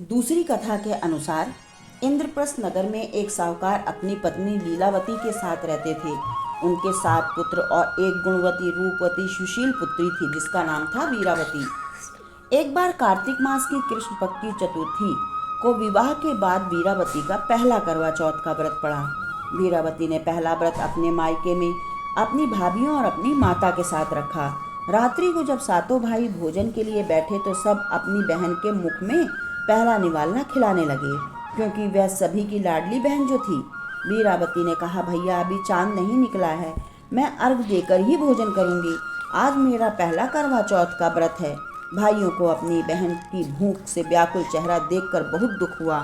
दूसरी कथा के अनुसार इंद्रप्रस्थ नगर में एक साहूकार अपनी पत्नी लीलावती के साथ रहते थे। उनके 7 पुत्र और एक गुणवती रूपवती सुशील पुत्री थी जिसका नाम था वीरावती। एक बार कार्तिक मास की कृष्ण पक्ष की चतुर्थी को विवाह के बाद वीरावती का पहला करवा चौथ का व्रत पड़ा। वीरावती ने पहला व्रत अपने मायके में अपनी भाभीियों और अपनी माता के साथ रखा। रात्रि को जब सातों भाई भोजन के लिए बैठे तो सब अपनी बहन के मुख में पहला निवाला खिलाने लगे, क्योंकि वह सभी की लाडली बहन जो थी। वीरावती ने कहा, भैया अभी चांद नहीं निकला है, मैं अर्घ देकर ही भोजन करूंगी। आज मेरा पहला करवा चौथ का व्रत है। भाइयों को अपनी बहन की भूख से व्याकुल चेहरा देखकर बहुत दुख हुआ।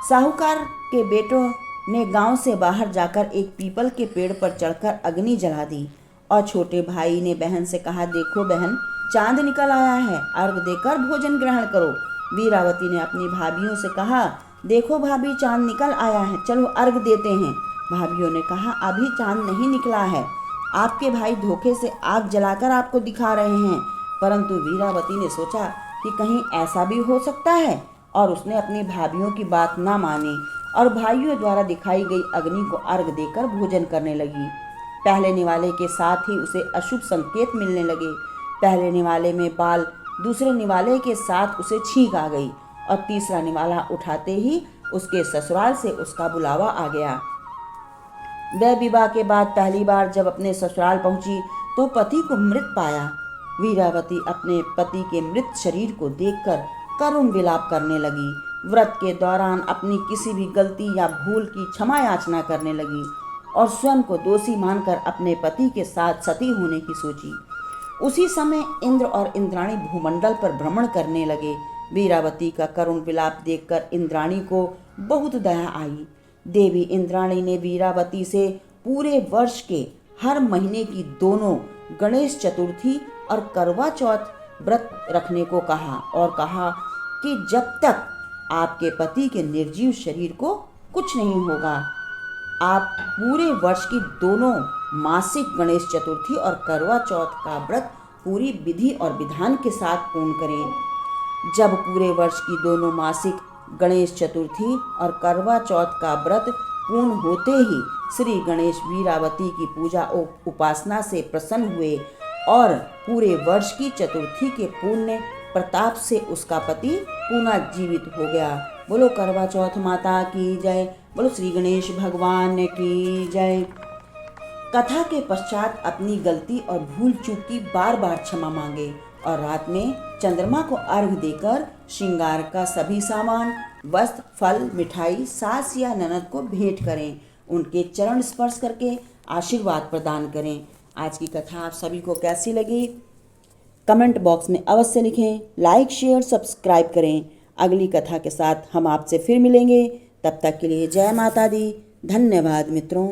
साहूकार के बेटों ने गांव से बाहर जाकर एक पीपल के पेड़ पर चढ़कर अग्नि जला दी और छोटे भाई ने बहन से कहा, देखो बहन, चांद निकल आया है, अर्घ देकर भोजन ग्रहण करो। वीरावती ने अपनी भाभीियों से कहा, देखो भाभी, चांद निकल आया है, चलो अर्घ देते हैं। भाभीियों ने कहा, अभी चांद नहीं निकला है, आपके भाई धोखे से आग जलाकर आपको दिखा रहे हैं। परंतु वीरावती ने सोचा कि कहीं ऐसा भी हो सकता है, और उसने अपनी भाभीियों की बात ना मानी और भाइयों द्वारा दिखाई गई अग्नि को अर्घ देकर भोजन करने लगी। पहले निवाले के साथ ही उसे अशुभ संकेत मिलने लगे। पहले निवाले में बाल, दूसरे निवाले के साथ उसे छींक आ गई और तीसरा निवाला उठाते ही उसके ससुराल से उसका बुलावा आ गया। वह विवाह के बाद पहली बार जब अपने ससुराल पहुंची तो पति को मृत पाया। वीरावती अपने पति के मृत शरीर को देखकर करुण विलाप करने लगी। व्रत के दौरान अपनी किसी भी गलती या भूल की क्षमा याचना करने लगी और स्वयं को दोषी मानकर अपने पति के साथ सती होने की सोची। उसी समय इंद्र और इंद्राणी भूमंडल पर भ्रमण करने लगे। वीरावती का करुण विलाप देखकर इंद्राणी को बहुत दया आई। देवी इंद्राणी ने वीरावती से पूरे वर्ष के हर महीने की दोनों गणेश चतुर्थी और करवा चौथ व्रत रखने को कहा और कहा कि जब तक आपके पति के निर्जीव शरीर को कुछ नहीं होगा, आप पूरे वर्ष की दोनों मासिक गणेश चतुर्थी और करवा चौथ का व्रत पूरी विधि और विधान के साथ पूर्ण करें। जब पूरे वर्ष की दोनों मासिक गणेश चतुर्थी और करवा चौथ का व्रत पूर्ण होते ही श्री गणेश वीरावती की पूजा उपासना से प्रसन्न हुए और पूरे वर्ष की चतुर्थी के पुण्य प्रताप से उसका पति पुनः जीवित हो गया। बोलो करवा चौथ माता की जय, बोलो श्री गणेश भगवान की जय। कथा के पश्चात अपनी गलती और भूल चूक की बार बार क्षमा मांगे और रात में चंद्रमा को अर्घ देकर श्रृंगार का सभी सामान, वस्त्र, फल, मिठाई सास या ननद को भेंट करें। उनके चरण स्पर्श करके आशीर्वाद प्रदान करें। आज की कथा आप सभी को कैसी लगी कमेंट बॉक्स में अवश्य लिखें। लाइक, शेयर, सब्सक्राइब करें। अगली कथा के साथ हम आपसे फिर मिलेंगे। तब तक के लिए जय माता दी। धन्यवाद मित्रों।